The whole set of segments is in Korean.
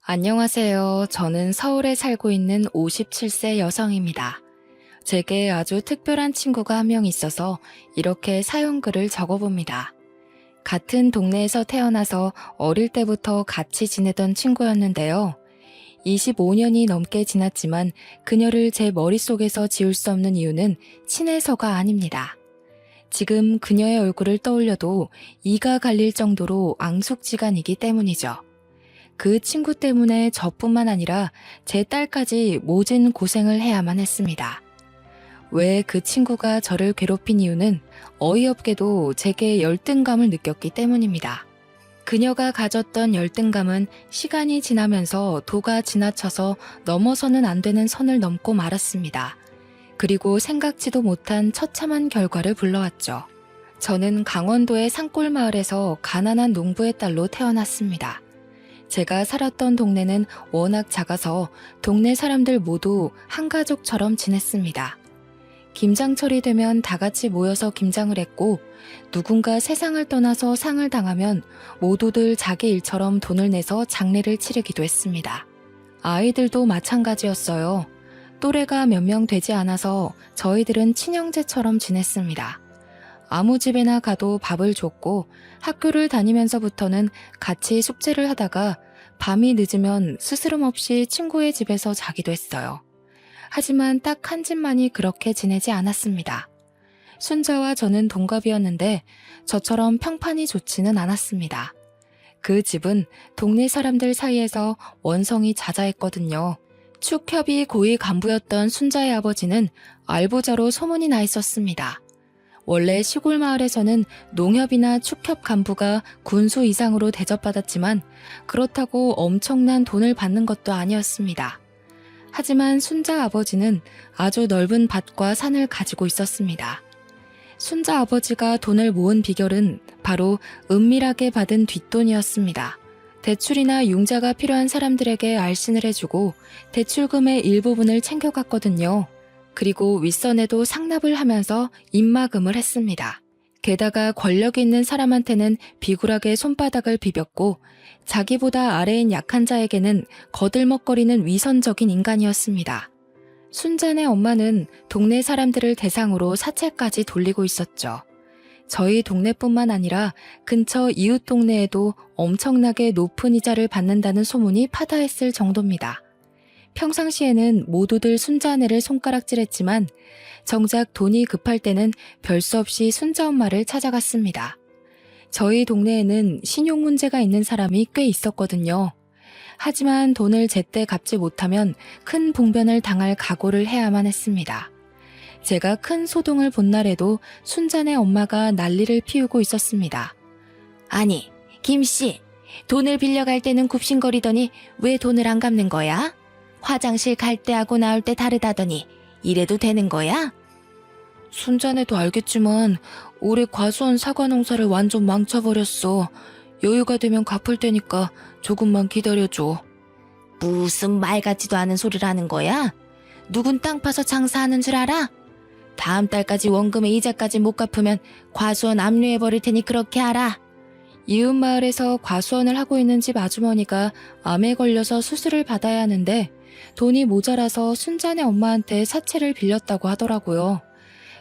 안녕하세요. 저는 서울에 살고 있는 57세 여성입니다. 제게 아주 특별한 친구가 한 명 있어서 이렇게 사연글을 적어봅니다. 같은 동네에서 태어나서 어릴 때부터 같이 지내던 친구였는데요. 25년이 넘게 지났지만 그녀를 제 머릿속에서 지울 수 없는 이유는 친해서가 아닙니다. 지금 그녀의 얼굴을 떠올려도 이가 갈릴 정도로 앙숙지간이기 때문이죠. 그 친구 때문에 저뿐만 아니라 제 딸까지 모진 고생을 해야만 했습니다. 왜 그 친구가 저를 괴롭힌 이유는 어이없게도 제게 열등감을 느꼈기 때문입니다. 그녀가 가졌던 열등감은 시간이 지나면서 도가 지나쳐서 넘어서는 안 되는 선을 넘고 말았습니다. 그리고 생각지도 못한 처참한 결과를 불러왔죠. 저는 강원도의 산골 마을에서 가난한 농부의 딸로 태어났습니다. 제가 살았던 동네는 워낙 작아서 동네 사람들 모두 한 가족처럼 지냈습니다. 김장철이 되면 다 같이 모여서 김장을 했고, 누군가 세상을 떠나서 상을 당하면 모두들 자기 일처럼 돈을 내서 장례를 치르기도 했습니다. 아이들도 마찬가지였어요. 또래가 몇 명 되지 않아서 저희들은 친형제처럼 지냈습니다. 아무 집에나 가도 밥을 줬고 학교를 다니면서부터는 같이 숙제를 하다가 밤이 늦으면 스스럼 없이 친구의 집에서 자기도 했어요. 하지만 딱 한 집만이 그렇게 지내지 않았습니다. 순자와 저는 동갑이었는데 저처럼 평판이 좋지는 않았습니다. 그 집은 동네 사람들 사이에서 원성이 자자했거든요. 축협이 고위 간부였던 순자의 아버지는 알부자로 소문이 나 있었습니다. 원래 시골 마을에서는 농협이나 축협 간부가 군수 이상으로 대접받았지만 그렇다고 엄청난 돈을 받는 것도 아니었습니다. 하지만 순자 아버지는 아주 넓은 밭과 산을 가지고 있었습니다. 순자 아버지가 돈을 모은 비결은 바로 은밀하게 받은 뒷돈이었습니다. 대출이나 융자가 필요한 사람들에게 알신을 해주고 대출금의 일부분을 챙겨갔거든요. 그리고 윗선에도 상납을 하면서 입막음을 했습니다. 게다가 권력 있는 사람한테는 비굴하게 손바닥을 비볐고 자기보다 아래인 약한 자에게는 거들먹거리는 위선적인 인간이었습니다. 순잔의 엄마는 동네 사람들을 대상으로 사채까지 돌리고 있었죠. 저희 동네뿐만 아니라 근처 이웃 동네에도 엄청나게 높은 이자를 받는다는 소문이 파다했을 정도입니다. 평상시에는 모두들 순자네를 손가락질했지만 정작 돈이 급할 때는 별 수 없이 순자 엄마를 찾아갔습니다. 저희 동네에는 신용 문제가 있는 사람이 꽤 있었거든요. 하지만 돈을 제때 갚지 못하면 큰 봉변을 당할 각오를 해야만 했습니다. 제가 큰 소동을 본 날에도 순자네 엄마가 난리를 피우고 있었습니다. 아니, 김씨, 돈을 빌려갈 때는 굽신거리더니 왜 돈을 안 갚는 거야? 화장실 갈 때하고 나올 때 다르다더니 이래도 되는 거야? 순자네도 알겠지만 올해 과수원 사과 농사를 완전 망쳐버렸어. 여유가 되면 갚을 테니까 조금만 기다려줘. 무슨 말 같지도 않은 소리를 하는 거야? 누군 땅 파서 장사하는 줄 알아? 다음 달까지 원금의 이자까지 못 갚으면 과수원 압류해버릴 테니 그렇게 알아. 이웃 마을에서 과수원을 하고 있는 집 아주머니가 암에 걸려서 수술을 받아야 하는데 돈이 모자라서 순자네 엄마한테 사채를 빌렸다고 하더라고요.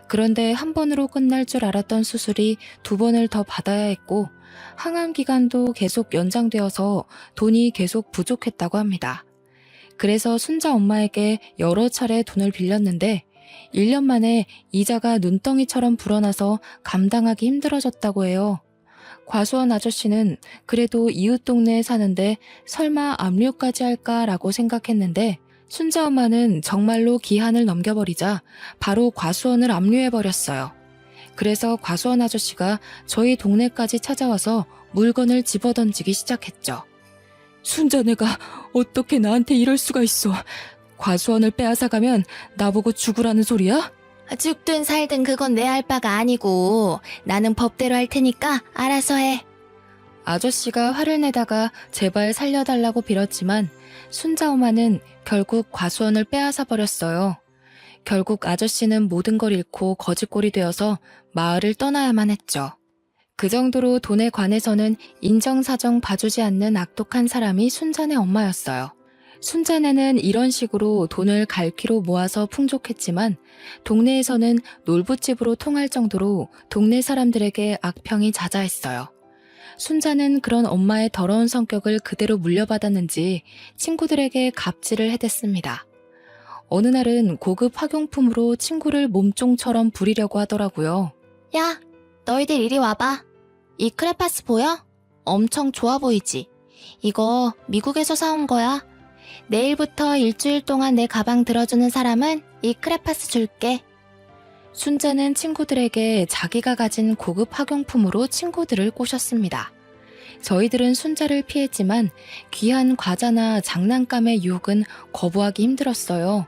그런데 한 번으로 끝날 줄 알았던 수술이 2번을 더 받아야 했고 항암 기간도 계속 연장되어서 돈이 계속 부족했다고 합니다. 그래서 순자 엄마에게 여러 차례 돈을 빌렸는데 1년 만에 이자가 눈덩이처럼 불어나서 감당하기 힘들어졌다고 해요. 과수원 아저씨는 그래도 이웃 동네에 사는데 설마 압류까지 할까라고 생각했는데 순자 엄마는 정말로 기한을 넘겨버리자 바로 과수원을 압류해버렸어요. 그래서 과수원 아저씨가 저희 동네까지 찾아와서 물건을 집어던지기 시작했죠. 순자네가 어떻게 나한테 이럴 수가 있어. 과수원을 빼앗아가면 나보고 죽으라는 소리야? 죽든 살든 그건 내 할 바가 아니고 나는 법대로 할 테니까 알아서 해. 아저씨가 화를 내다가 제발 살려달라고 빌었지만 순자 엄마는 결국 과수원을 빼앗아 버렸어요. 결국 아저씨는 모든 걸 잃고 거지꼴이 되어서 마을을 떠나야만 했죠. 그 정도로 돈에 관해서는 인정사정 봐주지 않는 악독한 사람이 순자네 엄마였어요. 순자네는 이런 식으로 돈을 갈퀴로 모아서 풍족했지만 동네에서는 놀부집으로 통할 정도로 동네 사람들에게 악평이 자자했어요. 순자는 그런 엄마의 더러운 성격을 그대로 물려받았는지 친구들에게 갑질을 해댔습니다. 어느 날은 고급 학용품으로 친구를 몸종처럼 부리려고 하더라고요. 야, 너희들 이리 와봐. 이 크레파스 보여? 엄청 좋아 보이지? 이거 미국에서 사온 거야. 내일부터 일주일 동안 내 가방 들어주는 사람은 이 크레파스 줄게. 순자는 친구들에게 자기가 가진 고급 학용품으로 친구들을 꼬셨습니다. 저희들은 순자를 피했지만 귀한 과자나 장난감의 유혹은 거부하기 힘들었어요.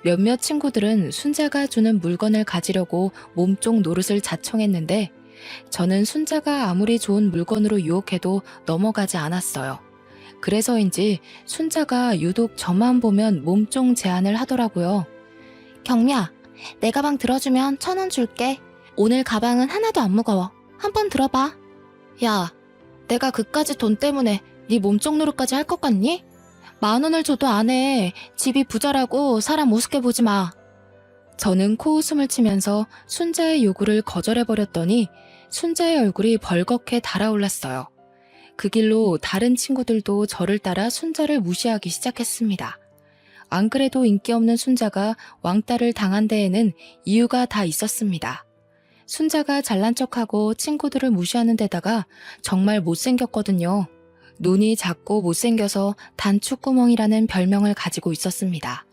몇몇 친구들은 순자가 주는 물건을 가지려고 몸종 노릇을 자청했는데 저는 순자가 아무리 좋은 물건으로 유혹해도 넘어가지 않았어요. 그래서인지 순자가 유독 저만 보면 몸종 제안을 하더라고요. 경미야, 내 가방 들어주면 1,000원 줄게. 오늘 가방은 하나도 안 무거워. 한번 들어봐. 야, 내가 그까지 돈 때문에 네 몸종 노릇까지 할 것 같니? 10,000원을 줘도 안 해. 집이 부자라고 사람 우습게 보지 마. 저는 코웃음을 치면서 순자의 요구를 거절해버렸더니 순자의 얼굴이 벌겋게 달아올랐어요. 그 길로 다른 친구들도 저를 따라 순자를 무시하기 시작했습니다. 안 그래도 인기 없는 순자가 왕따를 당한 데에는 이유가 다 있었습니다. 순자가 잘난 척하고 친구들을 무시하는 데다가 정말 못생겼거든요. 눈이 작고 못생겨서 단추구멍이라는 별명을 가지고 있었습니다.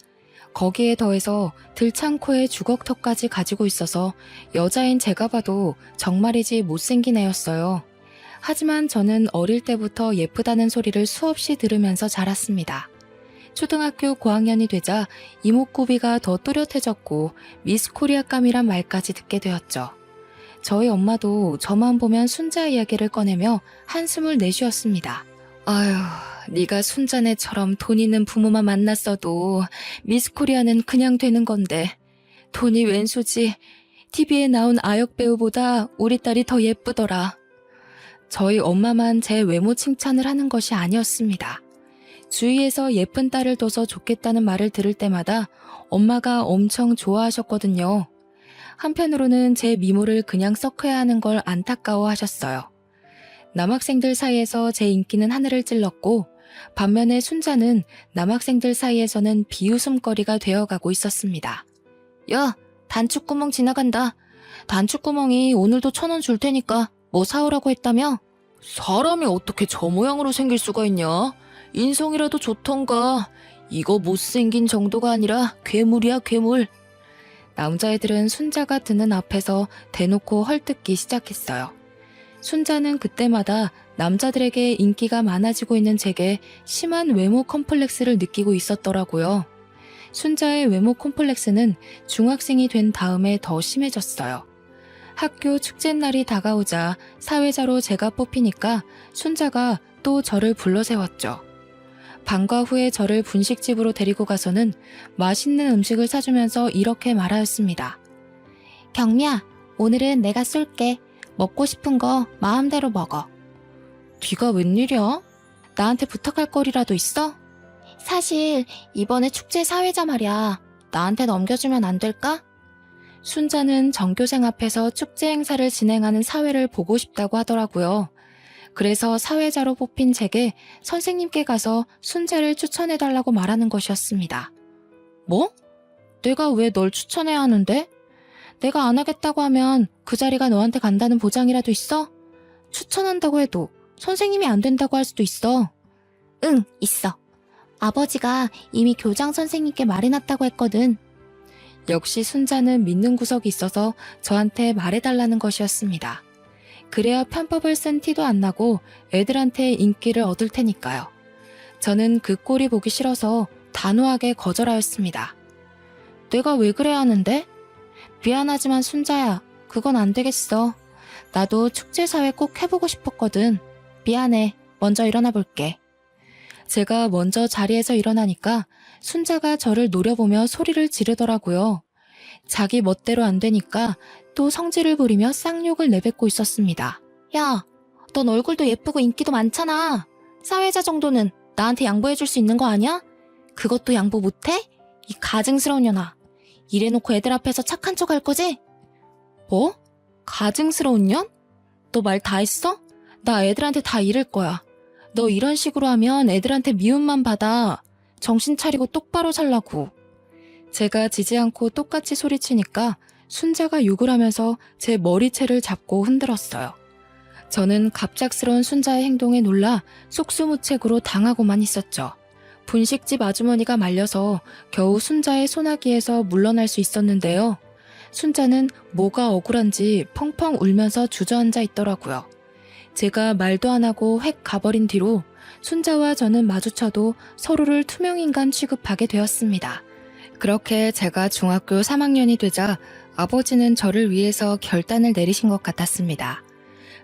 거기에 더해서 들창코에 주걱턱까지 가지고 있어서 여자인 제가 봐도 정말이지 못생긴 애였어요. 하지만 저는 어릴 때부터 예쁘다는 소리를 수없이 들으면서 자랐습니다. 초등학교 고학년이 되자 이목구비가 더 또렷해졌고 미스코리아감이란 말까지 듣게 되었죠. 저희 엄마도 저만 보면 순자 이야기를 꺼내며 한숨을 내쉬었습니다. 아휴, 네가 순자네처럼 돈 있는 부모만 만났어도 미스코리아는 그냥 되는 건데 돈이 웬수지. TV에 나온 아역 배우보다 우리 딸이 더 예쁘더라. 저희 엄마만 제 외모 칭찬을 하는 것이 아니었습니다. 주위에서 예쁜 딸을 둬서 좋겠다는 말을 들을 때마다 엄마가 엄청 좋아하셨거든요. 한편으로는 제 미모를 그냥 썩혀야 하는 걸 안타까워하셨어요. 남학생들 사이에서 제 인기는 하늘을 찔렀고 반면에 순자는 남학생들 사이에서는 비웃음거리가 되어가고 있었습니다. 야, 단추구멍 지나간다. 단추구멍이 오늘도 1,000원 줄 테니까 뭐 사오라고 했다며? 사람이 어떻게 저 모양으로 생길 수가 있냐? 인성이라도 좋던가. 이거 못생긴 정도가 아니라 괴물이야, 괴물. 남자애들은 순자가 드는 앞에서 대놓고 헐뜯기 시작했어요. 순자는 그때마다 남자들에게 인기가 많아지고 있는 제게 심한 외모 컴플렉스를 느끼고 있었더라고요. 순자의 외모 컴플렉스는 중학생이 된 다음에 더 심해졌어요. 학교 축제날이 다가오자 사회자로 제가 뽑히니까 순자가 또 저를 불러세웠죠. 방과 후에 저를 분식집으로 데리고 가서는 맛있는 음식을 사주면서 이렇게 말하였습니다. 경미야, 오늘은 내가 쏠게. 먹고 싶은 거 마음대로 먹어. 뒤가 웬일이야? 나한테 부탁할 거리라도 있어? 사실 이번에 축제 사회자 말이야. 나한테 넘겨주면 안 될까? 순자는 전교생 앞에서 축제 행사를 진행하는 사회를 보고 싶다고 하더라고요. 그래서 사회자로 뽑힌 제게 선생님께 가서 순자를 추천해달라고 말하는 것이었습니다. 뭐? 내가 왜 널 추천해야 하는데? 내가 안 하겠다고 하면 그 자리가 너한테 간다는 보장이라도 있어? 추천한다고 해도 선생님이 안 된다고 할 수도 있어. 응, 있어. 아버지가 이미 교장 선생님께 말해놨다고 했거든. 역시 순자는 믿는 구석이 있어서 저한테 말해달라는 것이었습니다. 그래야 편법을 쓴 티도 안 나고 애들한테 인기를 얻을 테니까요. 저는 그 꼴이 보기 싫어서 단호하게 거절하였습니다. 내가 왜 그래야 하는데? 미안하지만 순자야, 그건 안 되겠어. 나도 축제사회 꼭 해보고 싶었거든. 미안해. 먼저 일어나 볼게. 제가 먼저 자리에서 일어나니까 순자가 저를 노려보며 소리를 지르더라고요. 자기 멋대로 안 되니까 또 성질을 부리며 쌍욕을 내뱉고 있었습니다. 야, 넌 얼굴도 예쁘고 인기도 많잖아. 사회자 정도는 나한테 양보해줄 수 있는 거 아니야? 그것도 양보 못해? 이 가증스러운 년아. 이래놓고 애들 앞에서 착한 척 할 거지? 뭐? 가증스러운 년? 너 말 다 했어? 나 애들한테 다 이럴 거야. 너 이런 식으로 하면 애들한테 미움만 받아. 정신 차리고 똑바로 살라고. 제가 지지 않고 똑같이 소리치니까 순자가 욕을 하면서 제 머리채를 잡고 흔들었어요. 저는 갑작스러운 순자의 행동에 놀라 속수무책으로 당하고만 있었죠. 분식집 아주머니가 말려서 겨우 순자의 소나기에서 물러날 수 있었는데요. 순자는 뭐가 억울한지 펑펑 울면서 주저앉아 있더라고요. 제가 말도 안 하고 획 가버린 뒤로 순자와 저는 마주쳐도 서로를 투명인간 취급하게 되었습니다. 그렇게 제가 중학교 3학년이 되자 아버지는 저를 위해서 결단을 내리신 것 같았습니다.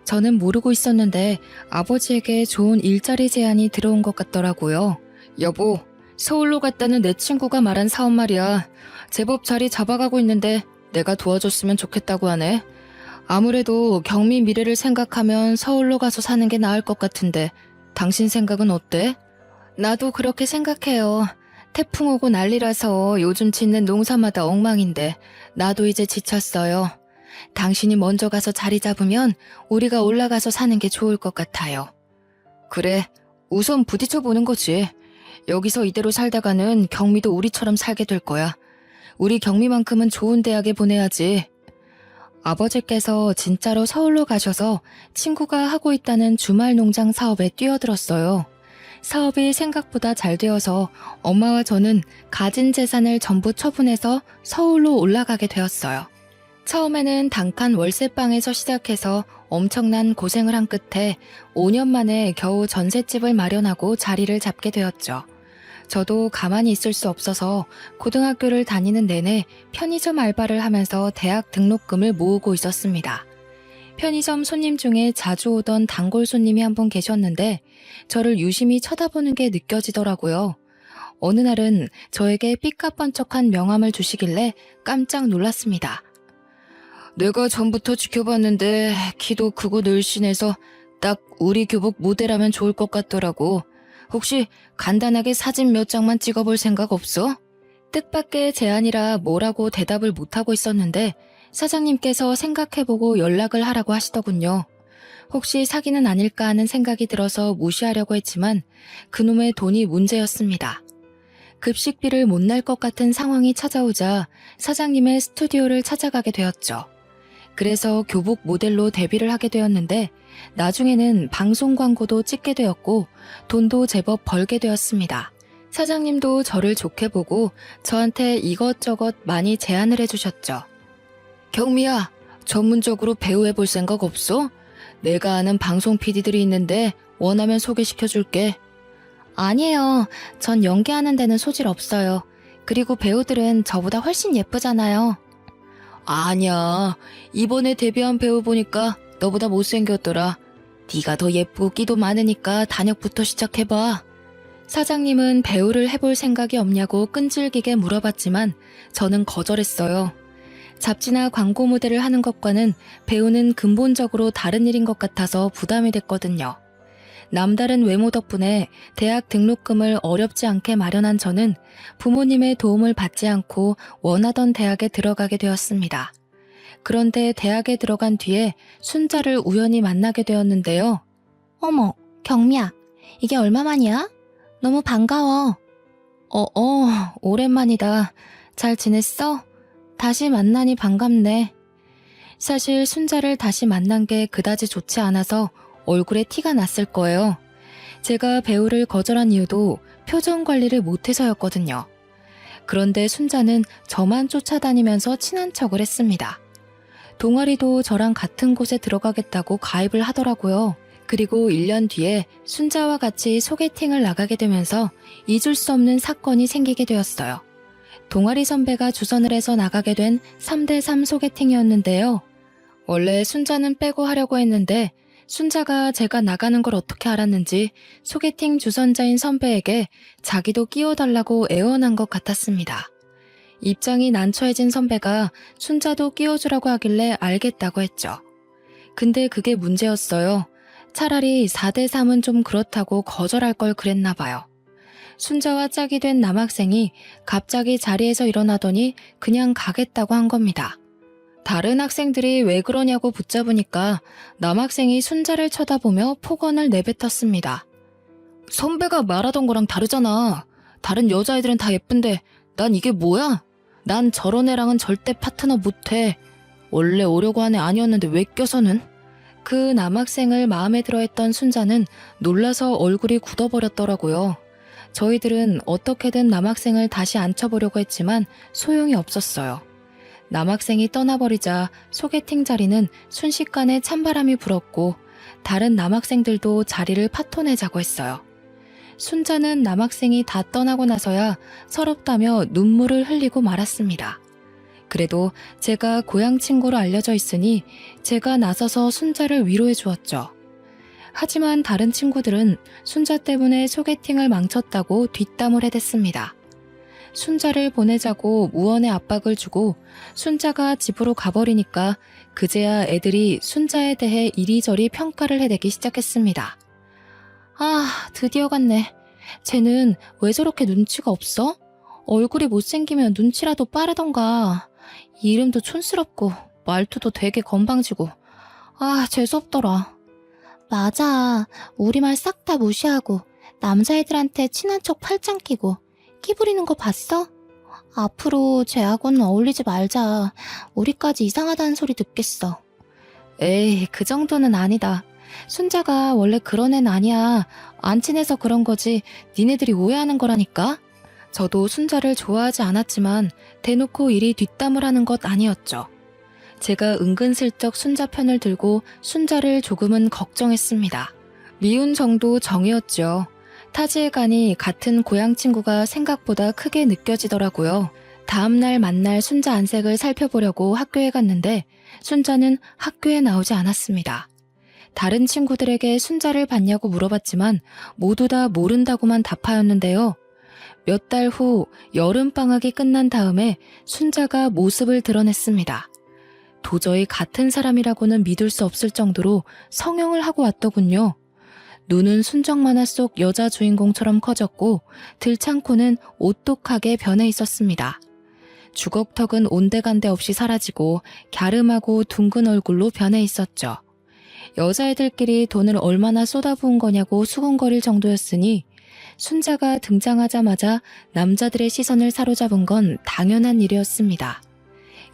저는 모르고 있었는데 아버지에게 좋은 일자리 제안이 들어온 것 같더라고요. 여보, 서울로 갔다는 내 친구가 말한 사업 말이야. 제법 자리 잡아가고 있는데 내가 도와줬으면 좋겠다고 하네. 아무래도 경미 미래를 생각하면 서울로 가서 사는 게 나을 것 같은데 당신 생각은 어때? 나도 그렇게 생각해요. 태풍 오고 난리라서 요즘 짓는 농사마다 엉망인데 나도 이제 지쳤어요. 당신이 먼저 가서 자리 잡으면 우리가 올라가서 사는 게 좋을 것 같아요. 그래, 우선 부딪혀보는 거지. 여기서 이대로 살다가는 경미도 우리처럼 살게 될 거야. 우리 경미만큼은 좋은 대학에 보내야지. 아버지께서 진짜로 서울로 가셔서 친구가 하고 있다는 주말 농장 사업에 뛰어들었어요. 사업이 생각보다 잘 되어서 엄마와 저는 가진 재산을 전부 처분해서 서울로 올라가게 되었어요. 처음에는 단칸 월세방에서 시작해서 엄청난 고생을 한 끝에 5년 만에 겨우 전셋집을 마련하고 자리를 잡게 되었죠. 저도 가만히 있을 수 없어서 고등학교를 다니는 내내 편의점 알바를 하면서 대학 등록금을 모으고 있었습니다. 편의점 손님 중에 자주 오던 단골 손님이 한 분 계셨는데 저를 유심히 쳐다보는 게 느껴지더라고요. 어느 날은 저에게 삐까뻔쩍한 명함을 주시길래 깜짝 놀랐습니다. 내가 전부터 지켜봤는데 키도 크고 늘씬해서 딱 우리 교복 모델하면 좋을 것 같더라고. 혹시 간단하게 사진 몇 장만 찍어볼 생각 없어? 뜻밖의 제안이라 뭐라고 대답을 못하고 있었는데 사장님께서 생각해보고 연락을 하라고 하시더군요. 혹시 사기는 아닐까 하는 생각이 들어서 무시하려고 했지만 그놈의 돈이 문제였습니다. 급식비를 못 낼 것 같은 상황이 찾아오자 사장님의 스튜디오를 찾아가게 되었죠. 그래서 교복 모델로 데뷔를 하게 되었는데 나중에는 방송 광고도 찍게 되었고 돈도 제법 벌게 되었습니다. 사장님도 저를 좋게 보고 저한테 이것저것 많이 제안을 해주셨죠. 경미야, 전문적으로 배우해볼 생각 없어? 내가 아는 방송 PD들이 있는데 원하면 소개시켜줄게. 아니에요. 전 연기하는 데는 소질 없어요. 그리고 배우들은 저보다 훨씬 예쁘잖아요. 아니야. 이번에 데뷔한 배우 보니까 너보다 못생겼더라. 네가 더 예쁘고 끼도 많으니까 단역부터 시작해봐. 사장님은 배우를 해볼 생각이 없냐고 끈질기게 물어봤지만 저는 거절했어요. 잡지나 광고 모델을 하는 것과는 배우는 근본적으로 다른 일인 것 같아서 부담이 됐거든요. 남다른 외모 덕분에 대학 등록금을 어렵지 않게 마련한 저는 부모님의 도움을 받지 않고 원하던 대학에 들어가게 되었습니다. 그런데 대학에 들어간 뒤에 순자를 우연히 만나게 되었는데요. 어머, 경미야, 이게 얼마만이야? 너무 반가워. 오랜만이다. 잘 지냈어? 다시 만나니 반갑네. 사실 순자를 다시 만난 게 그다지 좋지 않아서 얼굴에 티가 났을 거예요. 제가 배우를 거절한 이유도 표정 관리를 못해서였거든요. 그런데 순자는 저만 쫓아다니면서 친한 척을 했습니다. 동아리도 저랑 같은 곳에 들어가겠다고 가입을 하더라고요. 그리고 1년 뒤에 순자와 같이 소개팅을 나가게 되면서 잊을 수 없는 사건이 생기게 되었어요. 동아리 선배가 주선을 해서 나가게 된 3대3 소개팅이었는데요. 원래 순자는 빼고 하려고 했는데 순자가 제가 나가는 걸 어떻게 알았는지 소개팅 주선자인 선배에게 자기도 끼워달라고 애원한 것 같았습니다. 입장이 난처해진 선배가 순자도 끼워주라고 하길래 알겠다고 했죠. 근데 그게 문제였어요. 차라리 4대3은 좀 그렇다고 거절할 걸 그랬나 봐요. 순자와 짝이 된 남학생이 갑자기 자리에서 일어나더니 그냥 가겠다고 한 겁니다. 다른 학생들이 왜 그러냐고 붙잡으니까 남학생이 순자를 쳐다보며 폭언을 내뱉었습니다. 선배가 말하던 거랑 다르잖아. 다른 여자애들은 다 예쁜데 난 이게 뭐야? 난 저런 애랑은 절대 파트너 못해. 원래 오려고 한 애 아니었는데 왜 껴서는? 그 남학생을 마음에 들어했던 순자는 놀라서 얼굴이 굳어버렸더라고요. 저희들은 어떻게든 남학생을 다시 앉혀보려고 했지만 소용이 없었어요. 남학생이 떠나버리자 소개팅 자리는 순식간에 찬바람이 불었고 다른 남학생들도 자리를 파토내자고 했어요. 순자는 남학생이 다 떠나고 나서야 서럽다며 눈물을 흘리고 말았습니다. 그래도 제가 고향 친구로 알려져 있으니 제가 나서서 순자를 위로해 주었죠. 하지만 다른 친구들은 순자 때문에 소개팅을 망쳤다고 뒷담을 해댔습니다. 순자를 보내자고 무언의 압박을 주고 순자가 집으로 가버리니까 그제야 애들이 순자에 대해 이리저리 평가를 해대기 시작했습니다. 아, 드디어 갔네. 쟤는 왜 저렇게 눈치가 없어? 얼굴이 못생기면 눈치라도 빠르던가. 이름도 촌스럽고 말투도 되게 건방지고. 아, 재수없더라. 맞아. 우리 말 싹 다 무시하고 남자애들한테 친한 척 팔짱 끼고 끼 부리는 거 봤어? 앞으로 쟤하고는 어울리지 말자. 우리까지 이상하다는 소리 듣겠어. 에이, 그 정도는 아니다. 순자가 원래 그런 애는 아니야. 안 친해서 그런 거지. 니네들이 오해하는 거라니까. 저도 순자를 좋아하지 않았지만 대놓고 이리 뒷담을 하는 것 아니었죠. 제가 은근슬쩍 순자 편을 들고 순자를 조금은 걱정했습니다. 미운 정도 정이었죠. 타지에 가니 같은 고향 친구가 생각보다 크게 느껴지더라고요. 다음날 만날 순자 안색을 살펴보려고 학교에 갔는데 순자는 학교에 나오지 않았습니다. 다른 친구들에게 순자를 봤냐고 물어봤지만 모두 다 모른다고만 답하였는데요. 몇 달 후 여름방학이 끝난 다음에 순자가 모습을 드러냈습니다. 도저히 같은 사람이라고는 믿을 수 없을 정도로 성형을 하고 왔더군요. 눈은 순정 만화 속 여자 주인공처럼 커졌고 들창코는 오똑하게 변해 있었습니다. 주걱턱은 온데간데 없이 사라지고 갸름하고 둥근 얼굴로 변해 있었죠. 여자애들끼리 돈을 얼마나 쏟아부은 거냐고 수군거릴 정도였으니 순자가 등장하자마자 남자들의 시선을 사로잡은 건 당연한 일이었습니다.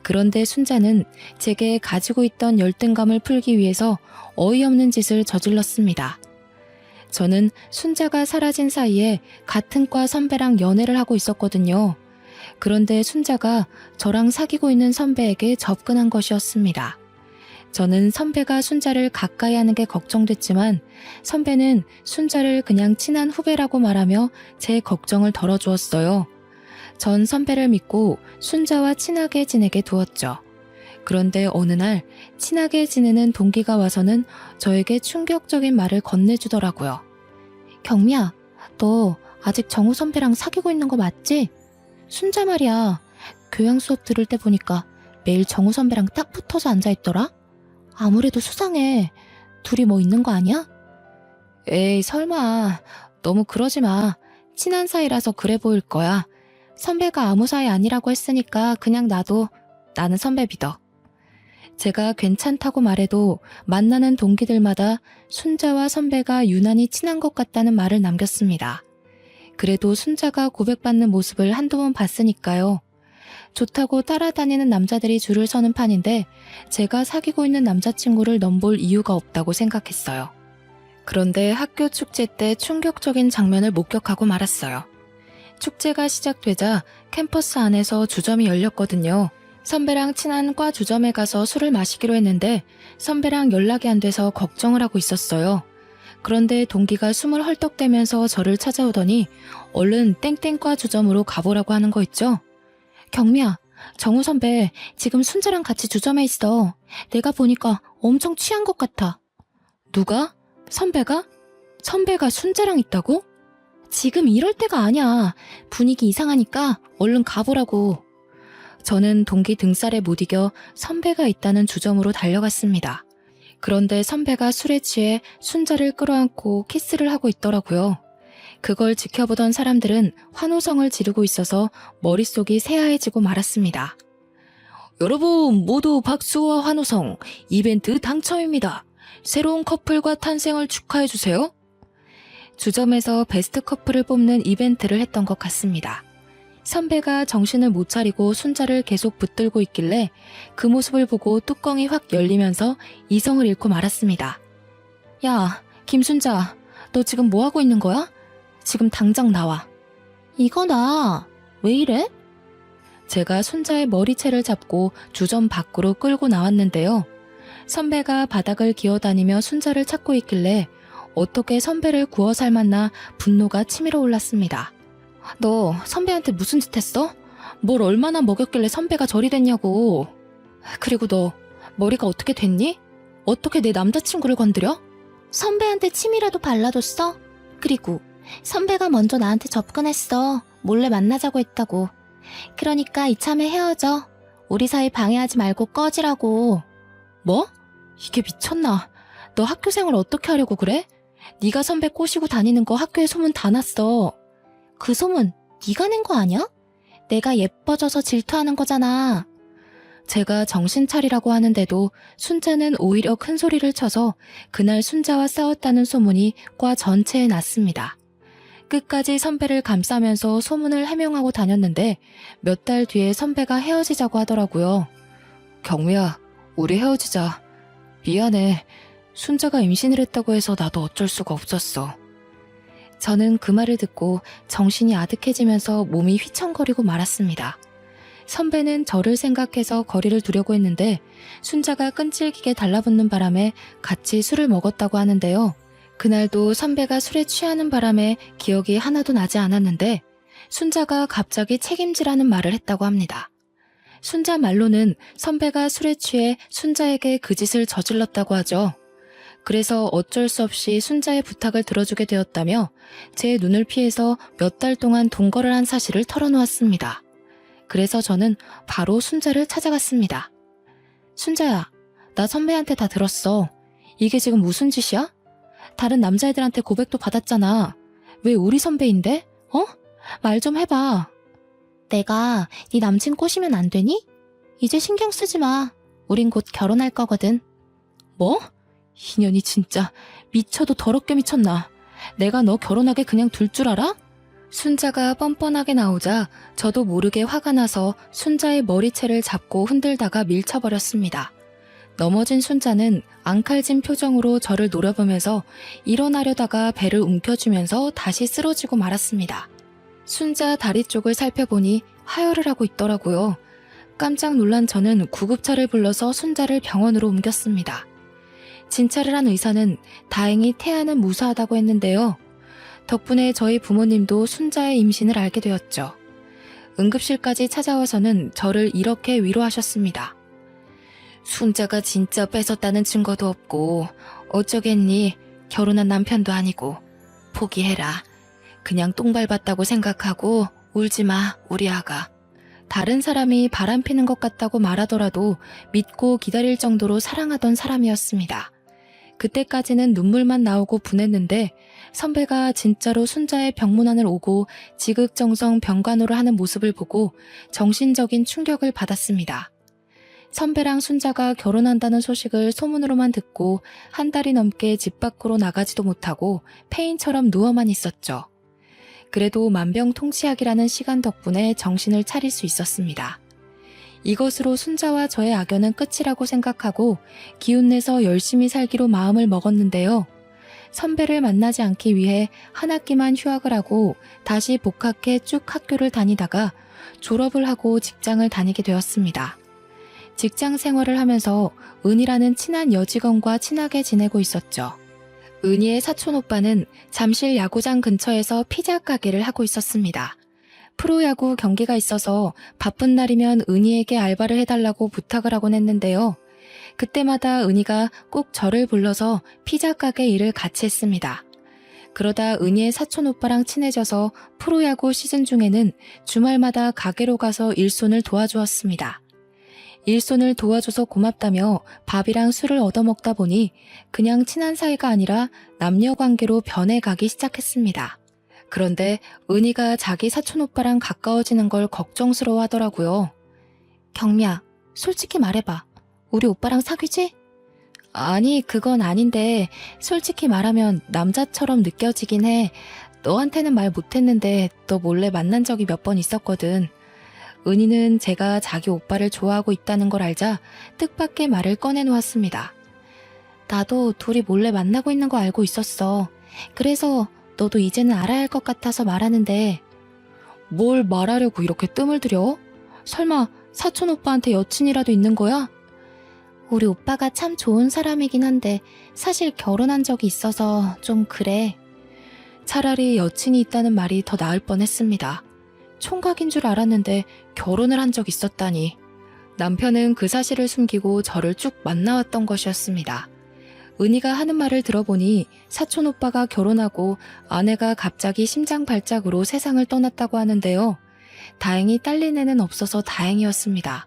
그런데 순자는 제게 가지고 있던 열등감을 풀기 위해서 어이없는 짓을 저질렀습니다. 저는 순자가 사라진 사이에 같은 과 선배랑 연애를 하고 있었거든요. 그런데 순자가 저랑 사귀고 있는 선배에게 접근한 것이었습니다. 저는 선배가 순자를 가까이 하는 게 걱정됐지만 선배는 순자를 그냥 친한 후배라고 말하며 제 걱정을 덜어주었어요. 전 선배를 믿고 순자와 친하게 지내게 두었죠. 그런데 어느 날 친하게 지내는 동기가 와서는 저에게 충격적인 말을 건네주더라고요. 경미야, 너 아직 정우 선배랑 사귀고 있는 거 맞지? 순자 말이야. 교양 수업 들을 때 보니까 매일 정우 선배랑 딱 붙어서 앉아있더라? 아무래도 수상해. 둘이 뭐 있는 거 아니야? 에이, 설마. 너무 그러지 마. 친한 사이라서 그래 보일 거야. 선배가 아무 사이 아니라고 했으니까 그냥 나는 선배 믿어. 제가 괜찮다고 말해도 만나는 동기들마다 순자와 선배가 유난히 친한 것 같다는 말을 남겼습니다. 그래도 순자가 고백받는 모습을 한두 번 봤으니까요. 좋다고 따라다니는 남자들이 줄을 서는 판인데 제가 사귀고 있는 남자친구를 넘볼 이유가 없다고 생각했어요. 그런데 학교 축제 때 충격적인 장면을 목격하고 말았어요. 축제가 시작되자 캠퍼스 안에서 주점이 열렸거든요. 선배랑 친한 과 주점에 가서 술을 마시기로 했는데 선배랑 연락이 안 돼서 걱정을 하고 있었어요. 그런데 동기가 숨을 헐떡대면서 저를 찾아오더니 얼른 땡땡과 주점으로 가보라고 하는 거 있죠? 경미야, 정우 선배 지금 순자랑 같이 주점에 있어. 내가 보니까 엄청 취한 것 같아. 누가? 선배가? 선배가 순자랑 있다고? 지금 이럴 때가 아니야. 분위기 이상하니까 얼른 가보라고. 저는 동기 등살에 못 이겨 선배가 있다는 주점으로 달려갔습니다. 그런데 선배가 술에 취해 순자를 끌어안고 키스를 하고 있더라고요. 그걸 지켜보던 사람들은 환호성을 지르고 있어서 머릿속이 새하얘지고 말았습니다. 여러분 모두 박수와 환호성, 이벤트 당첨입니다. 새로운 커플과 탄생을 축하해주세요. 주점에서 베스트 커플을 뽑는 이벤트를 했던 것 같습니다. 선배가 정신을 못 차리고 순자를 계속 붙들고 있길래 그 모습을 보고 뚜껑이 확 열리면서 이성을 잃고 말았습니다. 야, 김순자, 너 지금 뭐 하고 있는 거야? 지금 당장 나와. 이거나. 왜 이래? 제가 순자의 머리채를 잡고 주점 밖으로 끌고 나왔는데요. 선배가 바닥을 기어다니며 순자를 찾고 있길래 어떻게 선배를 구워 삶았나 분노가 치밀어 올랐습니다. 너 선배한테 무슨 짓 했어? 뭘 얼마나 먹였길래 선배가 저리 됐냐고. 그리고 너 머리가 어떻게 됐니? 어떻게 내 남자친구를 건드려? 선배한테 침이라도 발라뒀어? 그리고 선배가 먼저 나한테 접근했어. 몰래 만나자고 했다고. 그러니까 이참에 헤어져. 우리 사이 방해하지 말고 꺼지라고. 뭐? 이게 미쳤나? 너 학교생활 어떻게 하려고 그래? 네가 선배 꼬시고 다니는 거 학교에 소문 다 났어. 그 소문 네가 낸 거 아니야? 내가 예뻐져서 질투하는 거잖아. 제가 정신 차리라고 하는데도 순자는 오히려 큰 소리를 쳐서 그날 순자와 싸웠다는 소문이 과 전체에 났습니다. 끝까지 선배를 감싸면서 소문을 해명하고 다녔는데 몇 달 뒤에 선배가 헤어지자고 하더라고요. 경미야, 우리 헤어지자. 미안해. 순자가 임신을 했다고 해서 나도 어쩔 수가 없었어. 저는 그 말을 듣고 정신이 아득해지면서 몸이 휘청거리고 말았습니다. 선배는 저를 생각해서 거리를 두려고 했는데 순자가 끈질기게 달라붙는 바람에 같이 술을 먹었다고 하는데요. 그날도 선배가 술에 취하는 바람에 기억이 하나도 나지 않았는데 순자가 갑자기 책임지라는 말을 했다고 합니다. 순자 말로는 선배가 술에 취해 순자에게 그 짓을 저질렀다고 하죠. 그래서 어쩔 수 없이 순자의 부탁을 들어주게 되었다며 제 눈을 피해서 몇 달 동안 동거를 한 사실을 털어놓았습니다. 그래서 저는 바로 순자를 찾아갔습니다. 순자야, 나 선배한테 다 들었어. 이게 지금 무슨 짓이야? 다른 남자애들한테 고백도 받았잖아. 왜 우리 선배인데? 어? 말 좀 해봐. 내가 네 남친 꼬시면 안 되니? 이제 신경 쓰지 마. 우린 곧 결혼할 거거든. 뭐? 이년이 진짜 미쳐도 더럽게 미쳤나. 내가 너 결혼하게 그냥 둘 줄 알아? 순자가 뻔뻔하게 나오자 저도 모르게 화가 나서 순자의 머리채를 잡고 흔들다가 밀쳐버렸습니다. 넘어진 순자는 앙칼진 표정으로 저를 노려보면서 일어나려다가 배를 움켜쥐면서 다시 쓰러지고 말았습니다. 순자 다리 쪽을 살펴보니 하혈을 하고 있더라고요. 깜짝 놀란 저는 구급차를 불러서 순자를 병원으로 옮겼습니다. 진찰을 한 의사는 다행히 태아는 무사하다고 했는데요. 덕분에 저희 부모님도 순자의 임신을 알게 되었죠. 응급실까지 찾아와서는 저를 이렇게 위로하셨습니다. 순자가 진짜 뺏었다는 증거도 없고 어쩌겠니? 결혼한 남편도 아니고. 포기해라. 그냥 똥 밟았다고 생각하고 울지 마, 우리 아가. 다른 사람이 바람피는 것 같다고 말하더라도 믿고 기다릴 정도로 사랑하던 사람이었습니다. 그때까지는 눈물만 나오고 분했는데 선배가 진짜로 순자의 병문안을 오고 지극정성 병간호를 하는 모습을 보고 정신적인 충격을 받았습니다. 선배랑 순자가 결혼한다는 소식을 소문으로만 듣고 한 달이 넘게 집 밖으로 나가지도 못하고 폐인처럼 누워만 있었죠. 그래도 만병통치약이라는 시간 덕분에 정신을 차릴 수 있었습니다. 이것으로 순자와 저의 악연은 끝이라고 생각하고 기운내서 열심히 살기로 마음을 먹었는데요. 선배를 만나지 않기 위해 한 학기만 휴학을 하고 다시 복학해 쭉 학교를 다니다가 졸업을 하고 직장을 다니게 되었습니다. 직장 생활을 하면서 은희라는 친한 여직원과 친하게 지내고 있었죠. 은희의 사촌 오빠는 잠실 야구장 근처에서 피자 가게를 하고 있었습니다. 프로야구 경기가 있어서 바쁜 날이면 은희에게 알바를 해달라고 부탁을 하곤 했는데요. 그때마다 은희가 꼭 저를 불러서 피자 가게 일을 같이 했습니다. 그러다 은희의 사촌 오빠랑 친해져서 프로야구 시즌 중에는 주말마다 가게로 가서 일손을 도와주었습니다. 일손을 도와줘서 고맙다며 밥이랑 술을 얻어먹다 보니 그냥 친한 사이가 아니라 남녀 관계로 변해가기 시작했습니다. 그런데 은희가 자기 사촌오빠랑 가까워지는 걸 걱정스러워 하더라고요. 경미야, 솔직히 말해봐. 우리 오빠랑 사귀지? 아니, 그건 아닌데 솔직히 말하면 남자처럼 느껴지긴 해. 너한테는 말 못했는데 너 몰래 만난 적이 몇 번 있었거든. 은희는 제가 자기 오빠를 좋아하고 있다는 걸 알자 뜻밖의 말을 꺼내놓았습니다. 나도 둘이 몰래 만나고 있는 거 알고 있었어. 그래서 너도 이제는 알아야 할 것 같아서 말하는데. 뭘 말하려고 이렇게 뜸을 들여? 설마 사촌 오빠한테 여친이라도 있는 거야? 우리 오빠가 참 좋은 사람이긴 한데 사실 결혼한 적이 있어서 좀 그래. 차라리 여친이 있다는 말이 더 나을 뻔했습니다. 총각인 줄 알았는데 결혼을 한 적 있었다니. 남편은 그 사실을 숨기고 저를 쭉 만나왔던 것이었습니다. 은희가 하는 말을 들어보니 사촌 오빠가 결혼하고 아내가 갑자기 심장 발작으로 세상을 떠났다고 하는데요. 다행히 딸린 애는 없어서 다행이었습니다.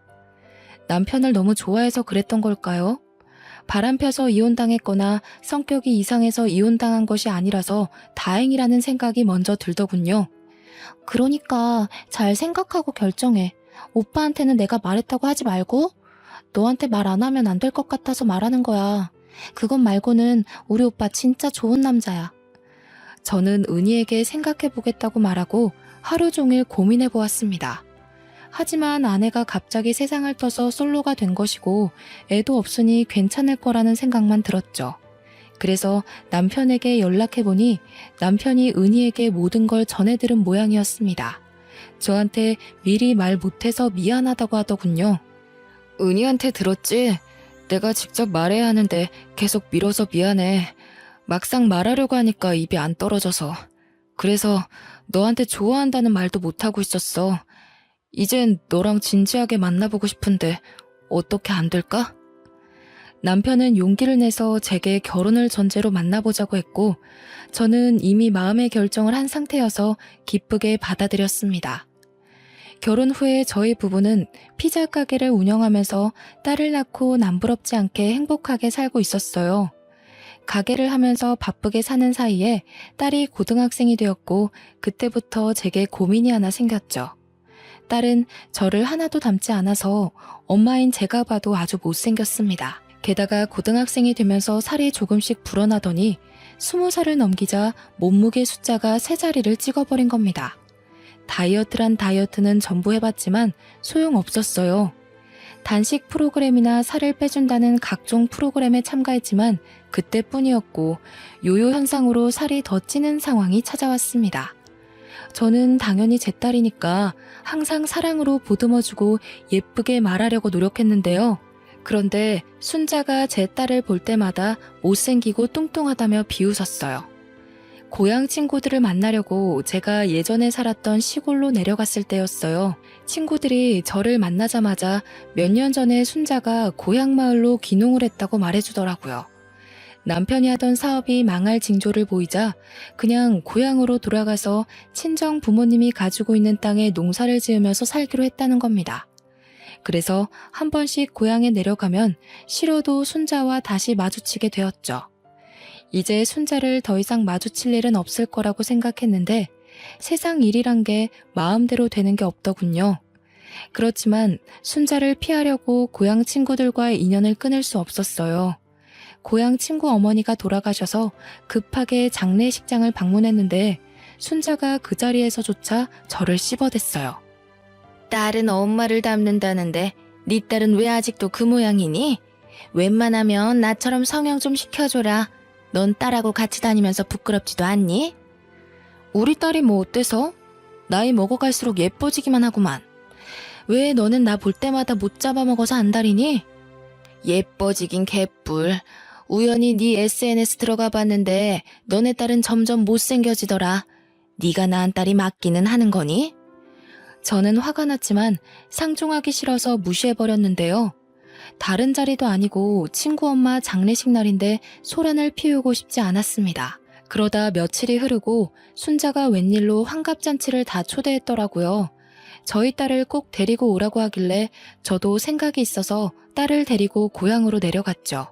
남편을 너무 좋아해서 그랬던 걸까요? 바람펴서 이혼당했거나 성격이 이상해서 이혼당한 것이 아니라서 다행이라는 생각이 먼저 들더군요. 그러니까 잘 생각하고 결정해. 오빠한테는 내가 말했다고 하지 말고 너한테 말 안 하면 안 될 것 같아서 말하는 거야. 그것 말고는 우리 오빠 진짜 좋은 남자야. 저는 은희에게 생각해보겠다고 말하고 하루 종일 고민해보았습니다. 하지만 아내가 갑자기 세상을 떠서 솔로가 된 것이고 애도 없으니 괜찮을 거라는 생각만 들었죠. 그래서 남편에게 연락해보니 남편이 은희에게 모든 걸 전해들은 모양이었습니다. 저한테 미리 말 못해서 미안하다고 하더군요. 은희한테 들었지? 내가 직접 말해야 하는데 계속 미뤄서 미안해. 막상 말하려고 하니까 입이 안 떨어져서. 그래서 너한테 좋아한다는 말도 못하고 있었어. 이젠 너랑 진지하게 만나보고 싶은데 어떻게 안 될까? 남편은 용기를 내서 제게 결혼을 전제로 만나보자고 했고 저는 이미 마음의 결정을 한 상태여서 기쁘게 받아들였습니다. 결혼 후에 저희 부부는 피자 가게를 운영하면서 딸을 낳고 남부럽지 않게 행복하게 살고 있었어요. 가게를 하면서 바쁘게 사는 사이에 딸이 고등학생이 되었고 그때부터 제게 고민이 하나 생겼죠. 딸은 저를 하나도 닮지 않아서 엄마인 제가 봐도 아주 못생겼습니다. 게다가 고등학생이 되면서 살이 조금씩 불어나더니 20살을 넘기자 몸무게 숫자가 3자리를 찍어버린 겁니다. 다이어트란 다이어트는 전부 해봤지만 소용없었어요. 단식 프로그램이나 살을 빼준다는 각종 프로그램에 참가했지만 그때뿐이었고 요요 현상으로 살이 더 찌는 상황이 찾아왔습니다. 저는 당연히 제 딸이니까 항상 사랑으로 보듬어주고 예쁘게 말하려고 노력했는데요. 그런데 순자가 제 딸을 볼 때마다 못생기고 뚱뚱하다며 비웃었어요. 고향 친구들을 만나려고 제가 예전에 살았던 시골로 내려갔을 때였어요. 친구들이 저를 만나자마자 몇 년 전에 순자가 고향 마을로 귀농을 했다고 말해주더라고요. 남편이 하던 사업이 망할 징조를 보이자 그냥 고향으로 돌아가서 친정 부모님이 가지고 있는 땅에 농사를 지으면서 살기로 했다는 겁니다. 그래서 한 번씩 고향에 내려가면 싫어도 순자와 다시 마주치게 되었죠. 이제 순자를 더 이상 마주칠 일은 없을 거라고 생각했는데 세상 일이란 게 마음대로 되는 게 없더군요. 그렇지만 순자를 피하려고 고향 친구들과의 인연을 끊을 수 없었어요. 고향 친구 어머니가 돌아가셔서 급하게 장례식장을 방문했는데 순자가 그 자리에서조차 저를 씹어댔어요. 딸은 엄마를 닮는다는데 네 딸은 왜 아직도 그 모양이니? 웬만하면 나처럼 성형 좀 시켜줘라. 넌 딸하고 같이 다니면서 부끄럽지도 않니? 우리 딸이 뭐 어때서? 나이 먹어갈수록 예뻐지기만 하구만. 왜 너는 나 볼 때마다 못 잡아먹어서 안달이니? 예뻐지긴 개뿔. 우연히 네 SNS 들어가 봤는데 너네 딸은 점점 못생겨지더라. 네가 낳은 딸이 맞기는 하는 거니? 저는 화가 났지만 상종하기 싫어서 무시해버렸는데요. 다른 자리도 아니고 친구 엄마 장례식 날인데 소란을 피우고 싶지 않았습니다. 그러다 며칠이 흐르고 순자가 웬일로 환갑잔치를 다 초대했더라고요. 저희 딸을 꼭 데리고 오라고 하길래 저도 생각이 있어서 딸을 데리고 고향으로 내려갔죠.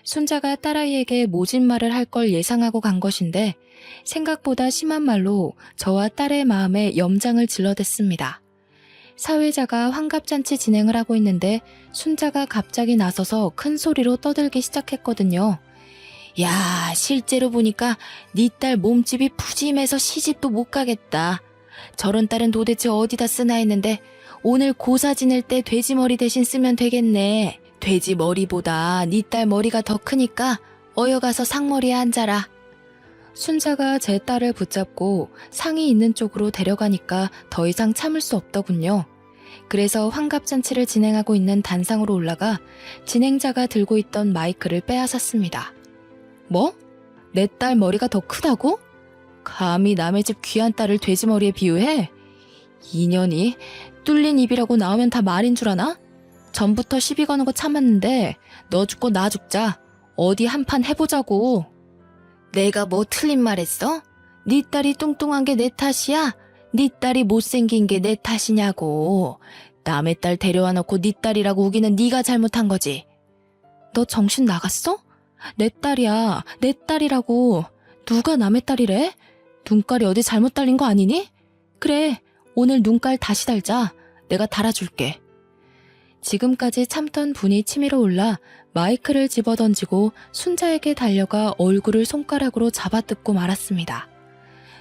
순자가 딸아이에게 모진 말을 할 걸 예상하고 간 것인데 생각보다 심한 말로 저와 딸의 마음에 염장을 질러댔습니다. 사회자가 환갑잔치 진행을 하고 있는데 순자가 갑자기 나서서 큰 소리로 떠들기 시작했거든요. 야, 실제로 보니까 네 딸 몸집이 푸짐해서 시집도 못 가겠다. 저런 딸은 도대체 어디다 쓰나 했는데 오늘 고사 지낼 때 돼지머리 대신 쓰면 되겠네. 돼지 머리보다 네 딸 머리가 더 크니까 어여가서 상머리에 앉아라. 순자가 제 딸을 붙잡고 상이 있는 쪽으로 데려가니까 더 이상 참을 수 없더군요. 그래서 환갑잔치를 진행하고 있는 단상으로 올라가 진행자가 들고 있던 마이크를 빼앗았습니다. 뭐? 내 딸 머리가 더 크다고? 감히 남의 집 귀한 딸을 돼지머리에 비유해? 인연이 뚫린 입이라고 나오면 다 말인 줄 아나? 전부터 시비 거는 거 참았는데 너 죽고 나 죽자. 어디 한판 해보자고. 내가 뭐 틀린 말 했어? 네 딸이 뚱뚱한 게 내 탓이야? 네 딸이 못생긴 게 내 탓이냐고. 남의 딸 데려와 놓고 네 딸이라고 우기는 네가 잘못한 거지. 너 정신 나갔어? 내 딸이야. 내 딸이라고. 누가 남의 딸이래? 눈깔이 어디 잘못 달린 거 아니니? 그래, 오늘 눈깔 다시 달자. 내가 달아줄게. 지금까지 참던 분이 치밀어 올라 마이크를 집어던지고 순자에게 달려가 얼굴을 손가락으로 잡아뜯고 말았습니다.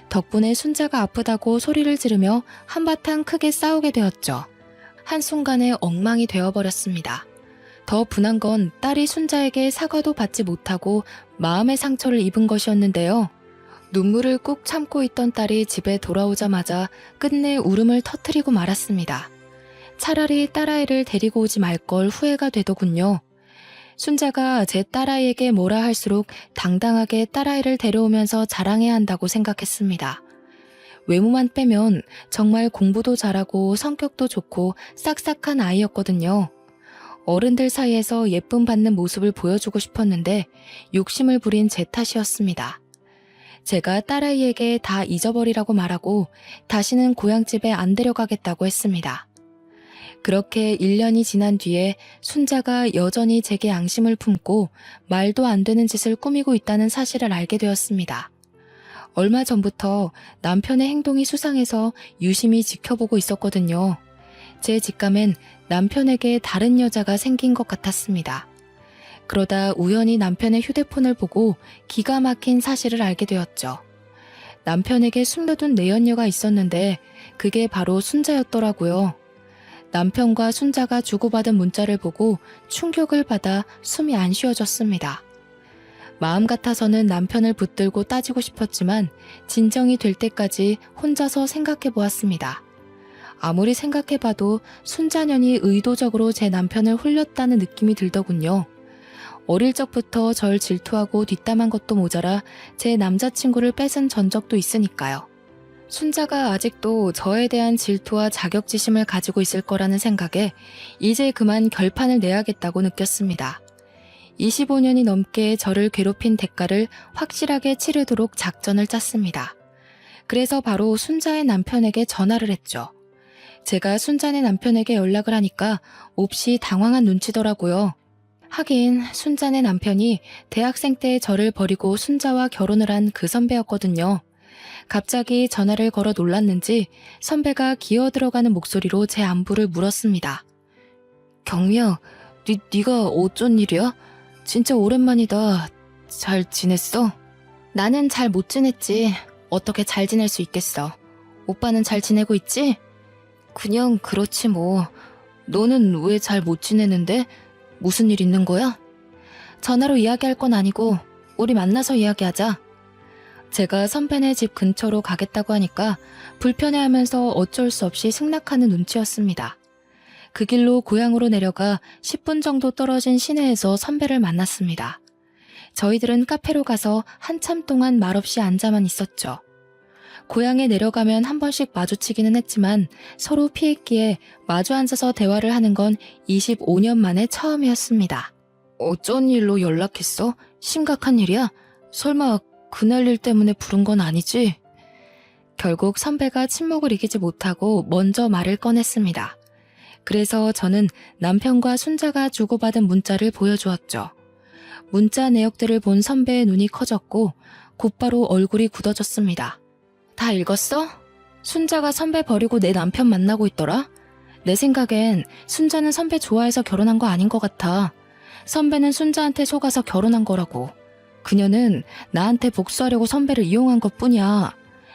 덕분에 순자가 아프다고 소리를 지르며 한바탕 크게 싸우게 되었죠. 한순간에 엉망이 되어버렸습니다. 더 분한 건 딸이 순자에게 사과도 받지 못하고 마음의 상처를 입은 것이었는데요. 눈물을 꾹 참고 있던 딸이 집에 돌아오자마자 끝내 울음을 터뜨리고 말았습니다. 차라리 딸아이를 데리고 오지 말 걸 후회가 되더군요. 순자가 제 딸아이에게 뭐라 할수록 당당하게 딸아이를 데려오면서 자랑해야 한다고 생각했습니다. 외모만 빼면 정말 공부도 잘하고 성격도 좋고 싹싹한 아이였거든요. 어른들 사이에서 예쁨 받는 모습을 보여주고 싶었는데 욕심을 부린 제 탓이었습니다. 제가 딸아이에게 다 잊어버리라고 말하고 다시는 고향집에 안 데려가겠다고 했습니다. 그렇게 1년이 지난 뒤에 순자가 여전히 제게 앙심을 품고 말도 안 되는 짓을 꾸미고 있다는 사실을 알게 되었습니다. 얼마 전부터 남편의 행동이 수상해서 유심히 지켜보고 있었거든요. 제 직감엔 남편에게 다른 여자가 생긴 것 같았습니다. 그러다 우연히 남편의 휴대폰을 보고 기가 막힌 사실을 알게 되었죠. 남편에게 숨겨둔 내연녀가 있었는데 그게 바로 순자였더라고요. 남편과 순자가 주고받은 문자를 보고 충격을 받아 숨이 안 쉬어졌습니다. 마음 같아서는 남편을 붙들고 따지고 싶었지만 진정이 될 때까지 혼자서 생각해 보았습니다. 아무리 생각해봐도 순자년이 의도적으로 제 남편을 홀렸다는 느낌이 들더군요. 어릴 적부터 절 질투하고 뒷담한 것도 모자라 제 남자친구를 뺏은 전적도 있으니까요. 순자가 아직도 저에 대한 질투와 자격지심을 가지고 있을 거라는 생각에 이제 그만 결판을 내야겠다고 느꼈습니다. 25년이 넘게 저를 괴롭힌 대가를 확실하게 치르도록 작전을 짰습니다. 그래서 바로 순자의 남편에게 전화를 했죠. 제가 순자네 남편에게 연락을 하니까 몹시 당황한 눈치더라고요. 하긴 순자네 남편이 대학생 때 저를 버리고 순자와 결혼을 한 그 선배였거든요. 갑자기 전화를 걸어 놀랐는지 선배가 기어들어가는 목소리로 제 안부를 물었습니다. 경미야, 네가 어쩐 일이야? 진짜 오랜만이다. 잘 지냈어? 나는 잘 못 지냈지. 어떻게 잘 지낼 수 있겠어. 오빠는 잘 지내고 있지? 그냥 그렇지 뭐. 너는 왜 잘 못 지내는데? 무슨 일 있는 거야? 전화로 이야기할 건 아니고 우리 만나서 이야기하자. 제가 선배네 집 근처로 가겠다고 하니까 불편해하면서 어쩔 수 없이 승낙하는 눈치였습니다. 그 길로 고향으로 내려가 10분 정도 떨어진 시내에서 선배를 만났습니다. 저희들은 카페로 가서 한참 동안 말없이 앉아만 있었죠. 고향에 내려가면 한 번씩 마주치기는 했지만 서로 피했기에 마주 앉아서 대화를 하는 건 25년 만에 처음이었습니다. 어쩐 일로 연락했어? 심각한 일이야? 설마 그날 일 때문에 부른 건 아니지? 결국 선배가 침묵을 이기지 못하고 먼저 말을 꺼냈습니다. 그래서 저는 남편과 순자가 주고받은 문자를 보여주었죠. 문자 내역들을 본 선배의 눈이 커졌고 곧바로 얼굴이 굳어졌습니다. 다 읽었어? 순자가 선배 버리고 내 남편 만나고 있더라? 내 생각엔 순자는 선배 좋아해서 결혼한 거 아닌 것 같아. 선배는 순자한테 속아서 결혼한 거라고. 그녀는 나한테 복수하려고 선배를 이용한 것뿐이야.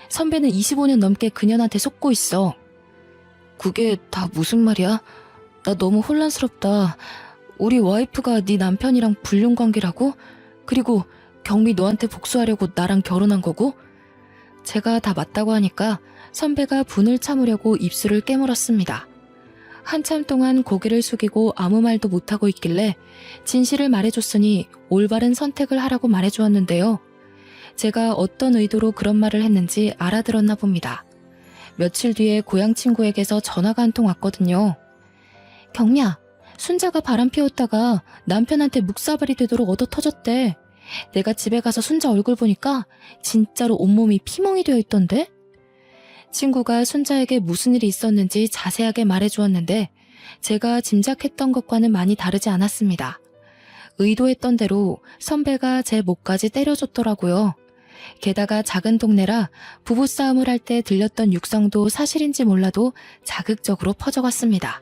선배는 25년 넘게 그녀한테 속고 있어. 그게 다 무슨 말이야? 나 너무 혼란스럽다. 우리 와이프가 네 남편이랑 불륜 관계라고? 그리고 경미 너한테 복수하려고 나랑 결혼한 거고? 제가 다 맞다고 하니까 선배가 분을 참으려고 입술을 깨물었습니다. 한참 동안 고개를 숙이고 아무 말도 못하고 있길래 진실을 말해줬으니 올바른 선택을 하라고 말해주었는데요. 제가 어떤 의도로 그런 말을 했는지 알아들었나 봅니다. 며칠 뒤에 고향 친구에게서 전화가 한 통 왔거든요. 경미야, 순자가 바람 피웠다가 남편한테 묵사발이 되도록 얻어 터졌대. 내가 집에 가서 순자 얼굴 보니까 진짜로 온몸이 피멍이 되어 있던데? 친구가 순자에게 무슨 일이 있었는지 자세하게 말해주었는데 제가 짐작했던 것과는 많이 다르지 않았습니다. 의도했던 대로 선배가 제 목까지 때려줬더라고요. 게다가 작은 동네라 부부싸움을 할 때 들렸던 육성도 사실인지 몰라도 자극적으로 퍼져갔습니다.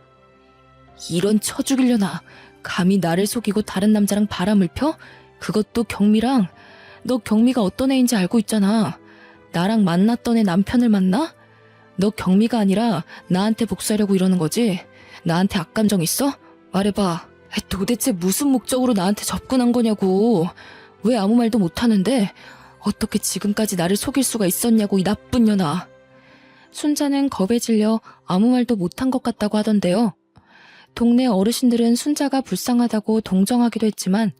이런 쳐 죽이려나. 감히 나를 속이고 다른 남자랑 바람을 펴? 그것도 경미랑. 너 경미가 어떤 애인지 알고 있잖아. 나랑 만났던 애 남편을 만나? 너 경미가 아니라 나한테 복수하려고 이러는 거지? 나한테 악감정 있어? 말해봐. 도대체 무슨 목적으로 나한테 접근한 거냐고. 왜 아무 말도 못하는데? 어떻게 지금까지 나를 속일 수가 있었냐고, 이 나쁜 년아. 순자는 겁에 질려 아무 말도 못한 것 같다고 하던데요. 동네 어르신들은 순자가 불쌍하다고 동정하기도 했지만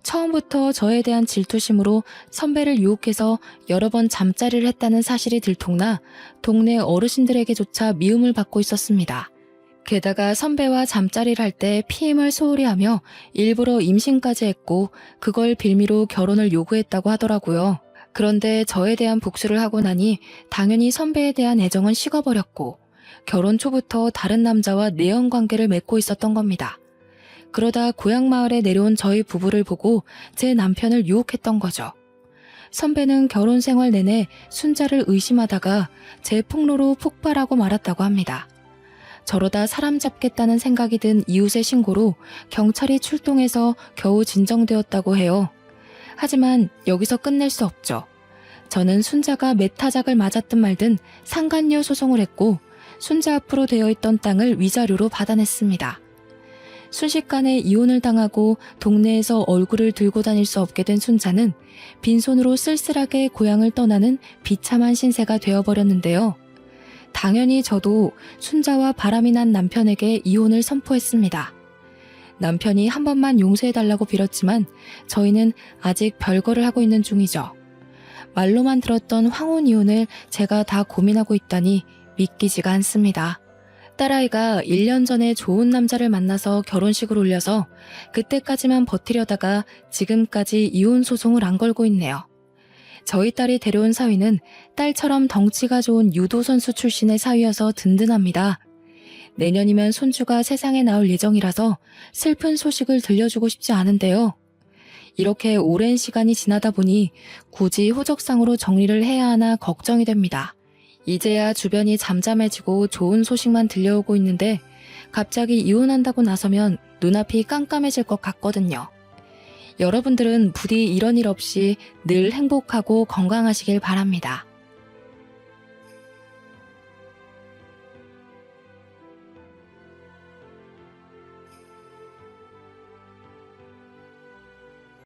처음부터 저에 대한 질투심으로 선배를 유혹해서 여러 번 잠자리를 했다는 사실이 들통나 동네 어르신들에게조차 미움을 받고 있었습니다. 게다가 선배와 잠자리를 할 때 피임을 소홀히 하며 일부러 임신까지 했고 그걸 빌미로 결혼을 요구했다고 하더라고요. 그런데 저에 대한 복수를 하고 나니 당연히 선배에 대한 애정은 식어버렸고 결혼 초부터 다른 남자와 내연 관계를 맺고 있었던 겁니다. 그러다 고향 마을에 내려온 저희 부부를 보고 제 남편을 유혹했던 거죠. 선배는 결혼 생활 내내 순자를 의심하다가 제 폭로로 폭발하고 말았다고 합니다. 저러다 사람 잡겠다는 생각이 든 이웃의 신고로 경찰이 출동해서 겨우 진정되었다고 해요. 하지만 여기서 끝낼 수 없죠. 저는 순자가 메타작을 맞았든 말든 상간녀 소송을 했고 순자 앞으로 되어 있던 땅을 위자료로 받아냈습니다. 순식간에 이혼을 당하고 동네에서 얼굴을 들고 다닐 수 없게 된 순자는 빈손으로 쓸쓸하게 고향을 떠나는 비참한 신세가 되어버렸는데요. 당연히 저도 순자와 바람이 난 남편에게 이혼을 선포했습니다. 남편이 한 번만 용서해달라고 빌었지만 저희는 아직 별거를 하고 있는 중이죠. 말로만 들었던 황혼 이혼을 제가 다 고민하고 있다니 믿기지가 않습니다. 딸아이가 1년 전에 좋은 남자를 만나서 결혼식을 올려서 그때까지만 버티려다가 지금까지 이혼 소송을 안 걸고 있네요. 저희 딸이 데려온 사위는 딸처럼 덩치가 좋은 유도 선수 출신의 사위여서 든든합니다. 내년이면 손주가 세상에 나올 예정이라서 슬픈 소식을 들려주고 싶지 않은데요. 이렇게 오랜 시간이 지나다 보니 굳이 호적상으로 정리를 해야 하나 걱정이 됩니다. 이제야 주변이 잠잠해지고 좋은 소식만 들려오고 있는데 갑자기 이혼한다고 나서면 눈앞이 깜깜해질 것 같거든요. 여러분들은 부디 이런 일 없이 늘 행복하고 건강하시길 바랍니다.